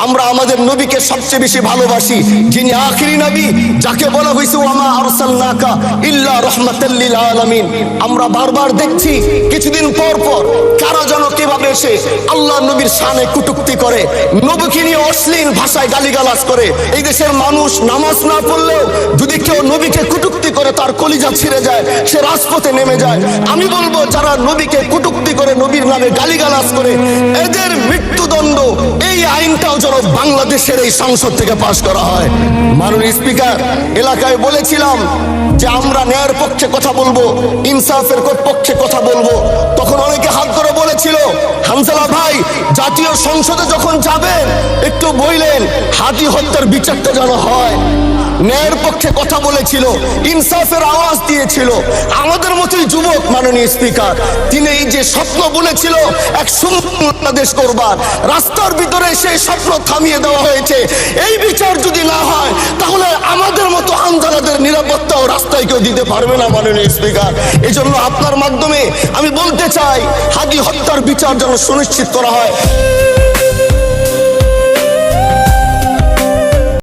আমরা আমাদের নবীকে সবচেয়ে বেশি ভালোবাসি, যিনি আখিরি নবী, যাকে বলা হয়েছে ওয়ামা আরসালনাকা ইল্লা রাহমাতাল লিল আলামিন। আমরা বারবার দেখছি কিছুদিন পর পর কারা যেন কিভাবে এসে আল্লাহ নবীর শানে কটূক্তি করে, নবীকে নিয়ে অশ্লীল ভাষায় গালিগালাজ করে। এই দেশের মানুষ নামাজ না পড়লেও যদি কেউ নবীকে কটূক্তি করে তার কলিজা ছিঁড়ে যায়, সে রাজপথে নেমে যায়। আমি বলবো যারা নবীকে কটূক্তি করে, নবীর নামে গালিগালাজ করে, এদের মৃত্যুদণ্ড, এই আইনটাও যেন বাংলাদেশের এই সংসদ থেকে পাশ করা হয়। মাননীয় স্পিকার, এলাকায় বলেছিলাম যে আমরা ন্যায়ের পক্ষে কথা বলবো, ইনসাফের পক্ষে কথা বলবো। তখন অনেকে হাত ধরে বলেছিল, হামজালা ভাই জাতীয় সংসদে যখন যাবেন একটু বললেন হাদি হত্যার বিচারটা যেন হয়। ন্যায়ের পক্ষে কথা বলেছিল, ইনসাফের আওয়াজ দিয়েছিল। আমাদের মতোই যুবক মাননীয় স্পিকার, তিনি এই যে স্বপ্ন বলেছিল এক সুন্দর বাংলাদেশ করবার, রাস্তার ভিতরে সেই স্বপ্ন থামিয়ে দেওয়া হয়েছে। এই বিচার যদি না হয় তাহলে আমাদের মতো আন্দোলনের নিরাপত্তাও রাস্তায় কেউ দিতে পারবে না মাননীয় স্পিকার। এই জন্য আপনার মাধ্যমে আমি বলতে চাই, হাদি হত্যার বিচার যেন সুনিশ্চিত করা হয়।